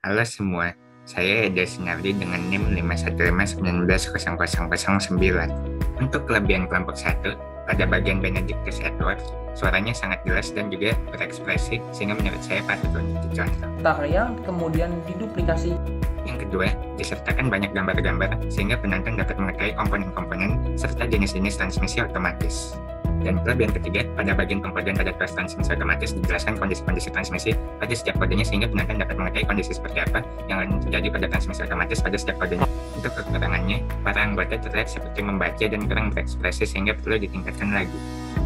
Halo semua, saya Eda Sinardi dengan NIM 515190009. Untuk kelebihan kelompok 1, pada bagian Benedictus Edwards, suaranya sangat jelas dan juga berekspresi sehingga menurut saya patut untuk dicontoh. Yang kemudian diduplikasi. Yang kedua, disertakan banyak gambar-gambar sehingga penonton dapat mengetahui komponen-komponen serta jenis-jenis transmisi otomatis. Dan kelebihan ketiga, pada bagian pengkodean pada kelas transmisi otomatis dijelaskan kondisi-kondisi transmisi pada setiap kodenya sehingga penonton dapat mengetahui kondisi seperti apa yang terjadi pada transmisi otomatis pada setiap kodenya. Untuk kekurangannya, para anggota terlihat seperti membaca dan kurang berekspresi sehingga perlu ditingkatkan lagi.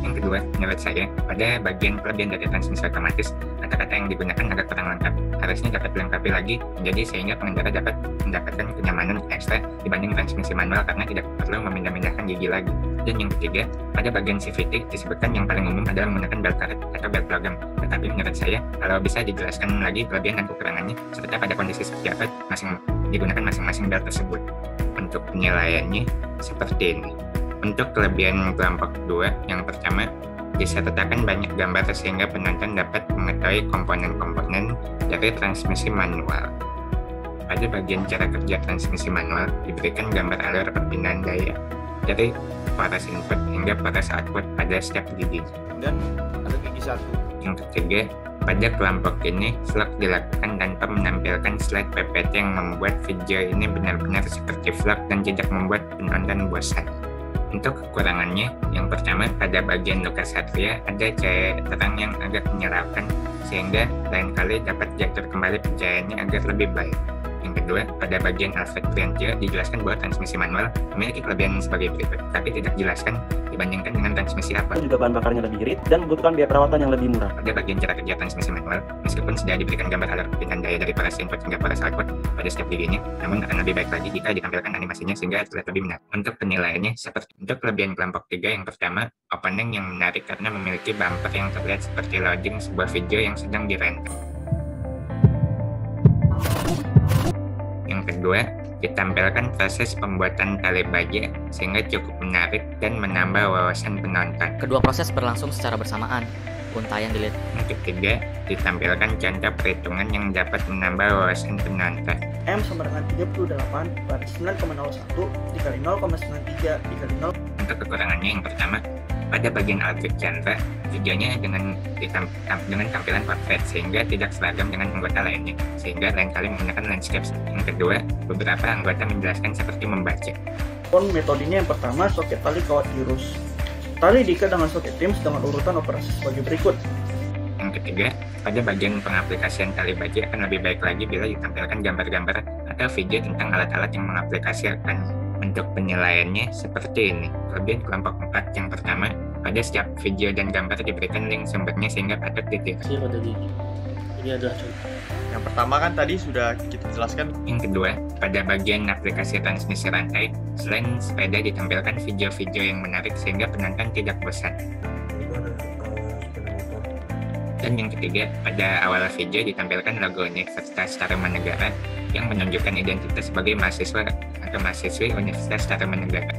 Yang kedua, menurut saya, pada bagian kelebihan dari transmisi otomatis, kata-kata yang digunakan agak kurang lengkap. Harusnya dapat dilengkapi lagi, jadi sehingga pengendara dapat mendapatkan kenyamanan ekstra dibanding transmisi manual karena tidak perlu memindah-mindahkan gigi lagi. Dan yang ketiga, pada bagian CVT disebutkan yang paling umum adalah menggunakan belt karet atau belt logam. Tetapi menurut saya, kalau bisa dijelaskan lagi kelebihan dan kekurangannya, serta pada kondisi seperti apa digunakan masing-masing belt tersebut. Untuk penilaiannya seperti ini. Untuk kelebihan kelompok 2, yang pertama, disertakan banyak gambar sehingga penonton dapat mengetahui komponen-komponen dari transmisi manual. Pada bagian cara kerja transmisi manual, diberikan gambar alur perpindahan daya dari paras input hingga paras output pada setiap gigi. Dan ada gigi 1. Yang ketiga, pada kelompok ini vlog dilakukan tanpa menampilkan slide PPT yang membuat video ini benar-benar seperti vlog dan tidak membuat penonton bosan. Untuk kekurangannya, yang pertama pada bagian Lukas Satria ada cahaya terang yang agak menyilaukan sehingga lain kali dapat diatur kembali pencahayaannya agar lebih baik. Yang kedua, pada bagian Alfred Priantio dijelaskan bahwa transmisi manual memiliki kelebihan sebagai berikut, tapi tidak dijelaskan dibandingkan dengan transmisi apa. Juga bahan bakarnya lebih irit dan membutuhkan biaya perawatan yang lebih murah. Pada bagian cara kerja transmisi manual, meskipun sudah diberikan gambar alur perpindahan daya dari paras input hingga paras output pada setiap giginya, namun akan lebih baik lagi jika ditampilkan animasinya sehingga terlihat lebih menarik. Untuk penilaiannya, seperti untuk kelebihan kelompok 3 yang pertama, opening yang menarik karena memiliki bumper yang terlihat seperti loading sebuah video yang sedang dirender. Yang kedua, ditampilkan proses pembuatan tali baja sehingga cukup menarik dan menambah wawasan penonton. Kedua proses berlangsung secara bersamaan. Untayan dilihat. Yang ketiga, ditampilkan contoh perhitungan yang dapat menambah wawasan penonton. M sama dengan 38 pada 9,01 dikali 0,93 dikali 0. Untuk kekurangannya yang pertama, pada bagian Albert Chandra, videonya dengan tampilan portrait sehingga tidak seragam dengan anggota lainnya, sehingga lain kali menggunakan landscape. Yang kedua, beberapa anggota menjelaskan seperti membaca. Metodenya yang pertama, soket tali kawat virus. Tali diikat dengan soket TIMS dengan urutan operasi sebagai berikut. Yang ketiga, pada bagian pengaplikasian tali baja akan lebih baik lagi bila ditampilkan gambar-gambar atau video tentang alat-alat yang mengaplikasikan. Untuk penilaiannya seperti ini. Kelebihan kelompok 4 yang pertama, pada setiap video dan gambar diberikan link sumbernya sehingga patut ditiru. Ini adalah contoh. Yang pertama kan tadi sudah kita jelaskan. Yang kedua, pada bagian aplikasi transmisi rantai, selain sepeda ditampilkan video-video yang menarik sehingga penonton tidak bosan. Dan yang ketiga, pada awal video ditampilkan logo Universitas Tarumanegara yang menunjukkan identitas sebagai mahasiswa atau mahasiswi Universitas Tarumanegara.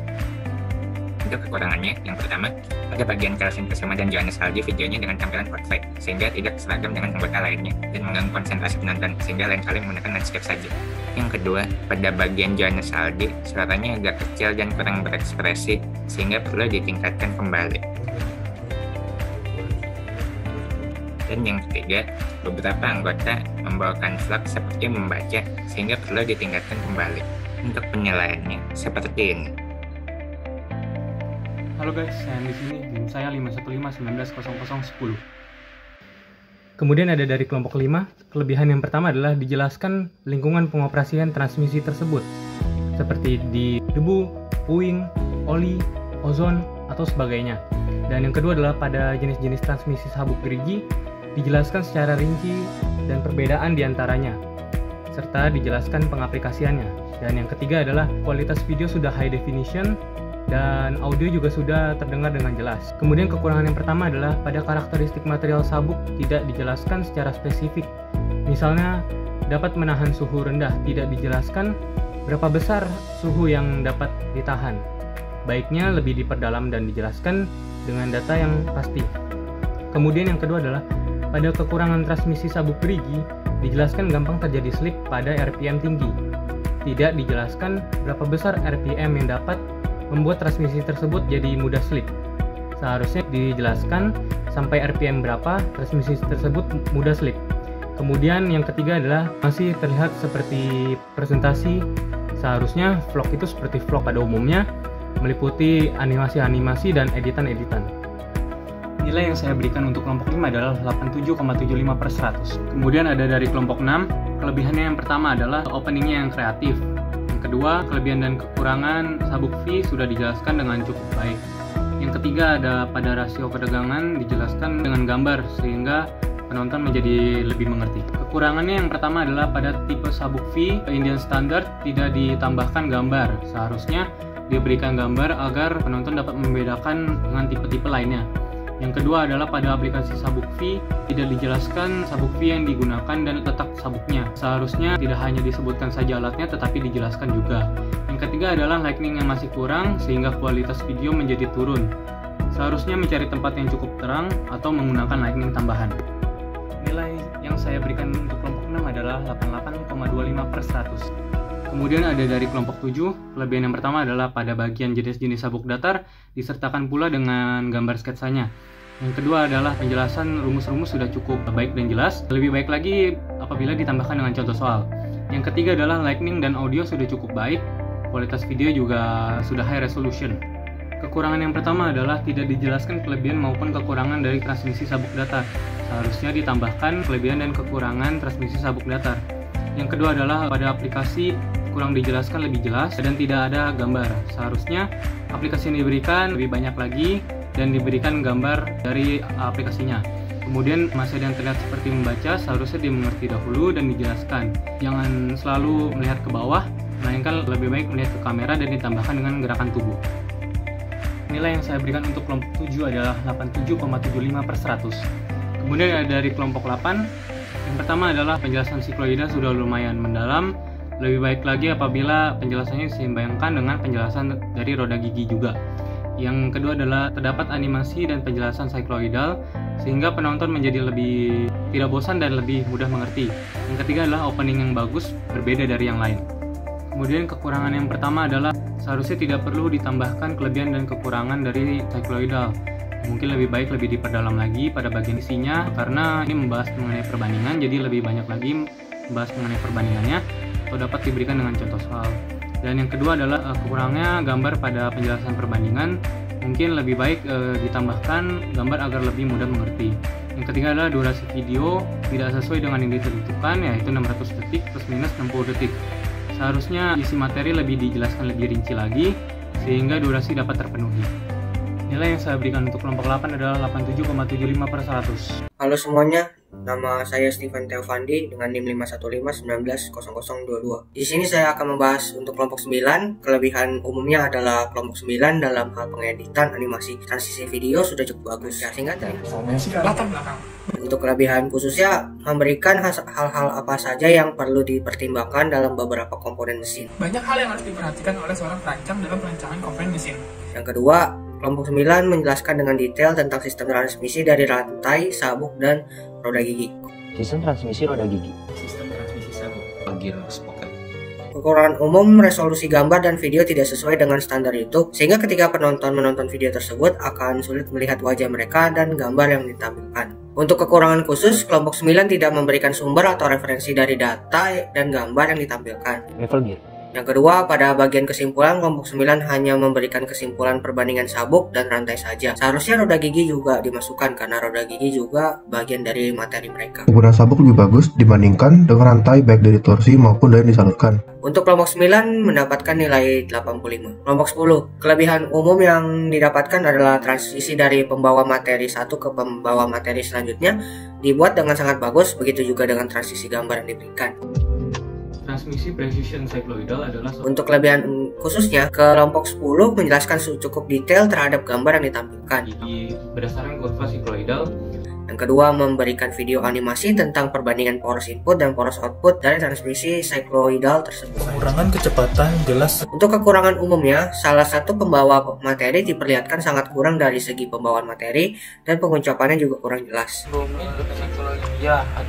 Untuk kekurangannya, yang pertama, pada bagian Calvin Kusuma dan Johannes Aldi videonya dengan tampilan portrait, sehingga tidak seragam dengan anggota lainnya dan mengganggu konsentrasi penonton, sehingga lain kali menggunakan landscape saja. Yang kedua, pada bagian Johannes Aldi, suaranya agak kecil dan kurang berekspresi, sehingga perlu ditingkatkan kembali. Dan yang ketiga, beberapa anggota membawakan vlog seperti membaca sehingga perlu ditingkatkan kembali. Untuk penilaiannya seperti ini. Halo guys, saya di sini, NIM saya 515190010. Kemudian ada dari kelompok 5, kelebihan yang pertama adalah dijelaskan lingkungan pengoperasian transmisi tersebut, seperti di debu, puing, oli, ozon, atau sebagainya. Dan yang kedua adalah pada jenis-jenis transmisi sabuk gerigi, dijelaskan secara rinci dan perbedaan diantaranya, serta dijelaskan pengaplikasiannya. Dan yang ketiga adalah kualitas video sudah high definition dan audio juga sudah terdengar dengan jelas. Kemudian kekurangan yang pertama adalah pada karakteristik material sabuk tidak dijelaskan secara spesifik. Misalnya dapat menahan suhu rendah, tidak dijelaskan berapa besar suhu yang dapat ditahan. Baiknya lebih diperdalam dan dijelaskan dengan data yang pasti. Kemudian yang kedua adalah Pada kekurangan transmisi sabuk gerigi, dijelaskan gampang terjadi slip pada RPM tinggi. Tidak dijelaskan berapa besar RPM yang dapat membuat transmisi tersebut jadi mudah slip. Seharusnya dijelaskan sampai RPM berapa transmisi tersebut mudah slip. Kemudian yang ketiga adalah masih terlihat seperti presentasi. Seharusnya vlog itu seperti vlog pada umumnya, meliputi animasi-animasi dan editan-editan. Nilai yang saya berikan untuk kelompok 5 adalah 87,75/100. Kemudian ada dari kelompok 6, kelebihannya yang pertama adalah openingnya yang kreatif. Yang kedua, kelebihan dan kekurangan sabuk V sudah dijelaskan dengan cukup baik. Yang ketiga ada pada rasio ketegangan dijelaskan dengan gambar sehingga penonton menjadi lebih mengerti. Kekurangannya yang pertama adalah pada tipe sabuk V Indian Standard tidak ditambahkan gambar. Seharusnya diberikan gambar agar penonton dapat membedakan dengan tipe-tipe lainnya. Yang kedua adalah pada aplikasi sabuk V tidak dijelaskan sabuk V yang digunakan dan letak sabuknya. Seharusnya tidak hanya disebutkan saja alatnya tetapi dijelaskan juga. Yang ketiga adalah lightning yang masih kurang sehingga kualitas video menjadi turun. Seharusnya mencari tempat yang cukup terang atau menggunakan lightning tambahan. Nilai yang saya berikan untuk kelompok 6 adalah 88,25/100. Kemudian ada dari kelompok 7, kelebihan yang pertama adalah pada bagian jenis-jenis sabuk datar disertakan pula dengan gambar sketsanya. Yang kedua adalah penjelasan rumus-rumus sudah cukup baik dan jelas, lebih baik lagi apabila ditambahkan dengan contoh soal. Yang ketiga adalah lightning dan audio sudah cukup baik, kualitas video juga sudah high resolution. Kekurangan yang pertama adalah tidak dijelaskan kelebihan maupun kekurangan dari transmisi sabuk datar. Seharusnya ditambahkan kelebihan dan kekurangan transmisi sabuk datar. Yang kedua adalah pada aplikasi kurang dijelaskan lebih jelas dan tidak ada gambar. Seharusnya aplikasi yang diberikan lebih banyak lagi dan diberikan gambar dari aplikasinya. Kemudian masih ada yang terlihat seperti membaca, seharusnya dimengerti dahulu dan dijelaskan. Jangan selalu melihat ke bawah, melainkan lebih baik melihat ke kamera dan ditambahkan dengan gerakan tubuh. Nilai yang saya berikan untuk kelompok 7 adalah 87,75/100. Kemudian ada dari kelompok 8, yang pertama adalah penjelasan sikloida sudah lumayan mendalam. Lebih baik lagi apabila penjelasannya diseimbangkan dengan penjelasan dari roda gigi juga. Yang kedua adalah terdapat animasi dan penjelasan sikloidal sehingga penonton menjadi lebih tidak bosan dan lebih mudah mengerti. Yang ketiga adalah opening yang bagus, berbeda dari yang lain. Kemudian kekurangan yang pertama adalah seharusnya tidak perlu ditambahkan kelebihan dan kekurangan dari sikloidal. Mungkin lebih baik lebih diperdalam lagi pada bagian isinya karena ini membahas mengenai perbandingan, jadi lebih banyak lagi membahas mengenai perbandingannya atau dapat diberikan dengan contoh soal. Dan yang kedua adalah kekurangannya gambar pada penjelasan perbandingan, mungkin lebih baik ditambahkan gambar agar lebih mudah mengerti. Yang ketiga adalah durasi video tidak sesuai dengan yang ditentukan, yaitu 600 detik plus minus 60 detik. Seharusnya isi materi lebih dijelaskan lebih rinci lagi sehingga durasi dapat terpenuhi. Nilai yang saya berikan untuk kelompok 8 adalah 87,75/100. Halo semuanya, nama saya Steven Teofandi dengan NIM 515190022. Di sini saya akan membahas untuk kelompok 9. Kelebihan umumnya adalah kelompok 9 dalam hal pengeditan animasi transisi video sudah cukup bagus. Ya, singkat ya. Untuk kelebihan khususnya memberikan hal-hal apa saja yang perlu dipertimbangkan dalam beberapa komponen mesin. Banyak hal yang harus diperhatikan oleh seorang perancang dalam perancangan komponen mesin. Yang kedua, kelompok 9 menjelaskan dengan detail tentang sistem transmisi dari rantai, sabuk, dan roda gigi. Sistem transmisi roda gigi. Sistem transmisi sabuk, gear spoken. Kekurangan umum, resolusi gambar dan video tidak sesuai dengan standar YouTube, sehingga ketika penonton menonton video tersebut akan sulit melihat wajah mereka dan gambar yang ditampilkan. Untuk kekurangan khusus, kelompok 9 tidak memberikan sumber atau referensi dari data dan gambar yang ditampilkan. Level gear. Yang kedua, pada bagian kesimpulan, kelompok 9 hanya memberikan kesimpulan perbandingan sabuk dan rantai saja. Seharusnya roda gigi juga dimasukkan karena roda gigi juga bagian dari materi mereka. Penggunaan sabuk lebih bagus dibandingkan dengan rantai baik dari torsi maupun dari disalurkan. Untuk kelompok 9 mendapatkan nilai 85. Kelompok 10, kelebihan umum yang didapatkan adalah transisi dari pembawa materi satu ke pembawa materi selanjutnya dibuat dengan sangat bagus, begitu juga dengan transisi gambar yang diberikan. Transmisi precision cycloidal adalah untuk kelebihan khususnya, kelompok 10 menjelaskan cukup detail terhadap gambar yang ditampilkan. Jadi berdasarkan kurva cycloidal, Yang kedua, memberikan video animasi tentang perbandingan poros input dan poros output dari transmisi cycloidal tersebut. Kekurangan kecepatan jelas. Untuk kekurangan umumnya, salah satu pembawa materi diperlihatkan sangat kurang dari segi pembawaan materi dan pengucapannya juga kurang jelas.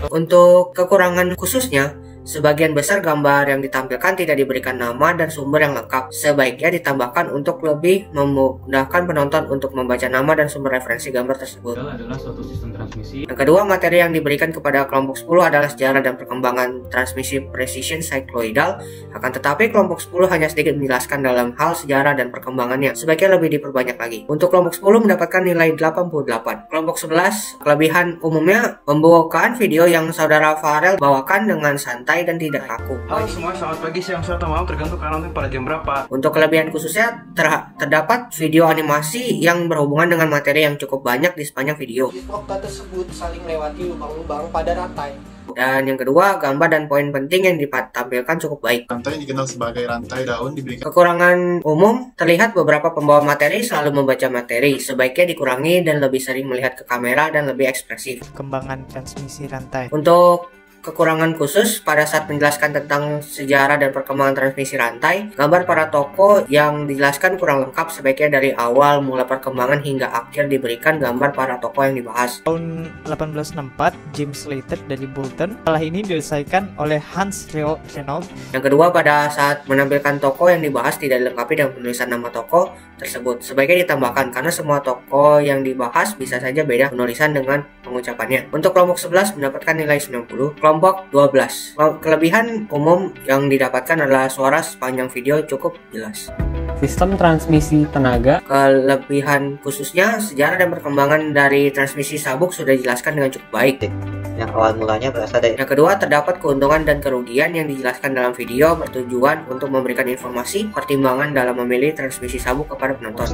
Untuk kekurangan khususnya, sebagian besar gambar yang ditampilkan tidak diberikan nama dan sumber yang lengkap. Sebaiknya ditambahkan untuk lebih memudahkan penonton untuk membaca nama dan sumber referensi gambar tersebut. Adalah suatu sistem transmisi. Yang kedua, materi yang diberikan kepada kelompok 10 adalah sejarah dan perkembangan transmisi precision cycloidal. Akan tetapi kelompok 10 hanya sedikit menjelaskan dalam hal sejarah dan perkembangannya. Sebaiknya lebih diperbanyak lagi. Untuk kelompok 10 mendapatkan nilai 88. Kelompok 11, kelebihan umumnya pembukaan video yang saudara Farel bawakan dengan santai dan tidak kaku. Halo semua, selamat pagi, siang, sore, atau malam, tergantung kalian nonton pada jam berapa. Untuk kelebihan khususnya terdapat video animasi yang berhubungan dengan materi yang cukup banyak di sepanjang video. Vlog tersebut saling melewati lubang-lubang pada rantai. Dan yang kedua, gambar dan poin penting yang ditampilkan cukup baik. Rantai yang dikenal sebagai rantai daun diberikan. Kekurangan umum, terlihat beberapa pembawa materi selalu membaca materi. Sebaiknya dikurangi dan lebih sering melihat ke kamera dan lebih ekspresif. Perkembangan transmisi rantai. Untuk kekurangan khusus pada saat menjelaskan tentang sejarah dan perkembangan transmisi rantai, gambar para tokoh yang dijelaskan kurang lengkap. Sebaiknya dari awal mula perkembangan hingga akhir diberikan gambar para tokoh yang dibahas. Tahun 1864, James Slater dari Bolton. Setelah ini diselesaikan oleh Hans Renault. Yang kedua, pada saat menampilkan tokoh yang dibahas tidak dilengkapi dengan penulisan nama tokoh tersebut. Sebaiknya ditambahkan karena semua tokoh yang dibahas bisa saja beda penulisan dengan pengucapannya. Untuk kelompok 11 mendapatkan nilai 90. Kelompok 12, kelebihan umum yang didapatkan adalah suara sepanjang video cukup jelas. Sistem transmisi tenaga. Kelebihan khususnya sejarah dan perkembangan dari transmisi sabuk sudah dijelaskan dengan cukup baik. Yang awal mulanya berasal dari. Yang kedua, terdapat keuntungan dan kerugian yang dijelaskan dalam video bertujuan untuk memberikan informasi pertimbangan dalam memilih transmisi sabuk kepada penonton.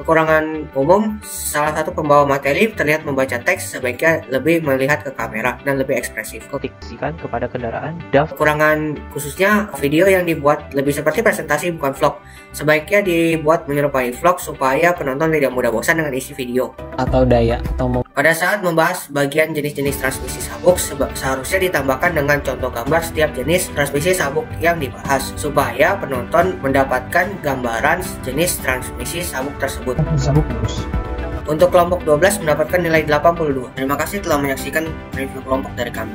Kekurangan umum, salah satu pembawa materi terlihat membaca teks. Sebaiknya lebih melihat ke kamera dan lebih ekspresif. Ketikkan kepada kendaraan DAF. Kekurangan khususnya, video yang dibuat lebih seperti presentasi bukan vlog. Sebaiknya dibuat menyerupai vlog supaya penonton tidak mudah bosan dengan isi video atau daya atau pada saat membahas bagian jenis-jenis transmisi sabuk, seharusnya ditambahkan dengan contoh gambar setiap jenis transmisi sabuk yang dibahas supaya penonton mendapatkan gambaran jenis transmisi sabuk tersebut. Untuk kelompok 12 mendapatkan nilai 82. Terima kasih telah menyaksikan review kelompok dari kami.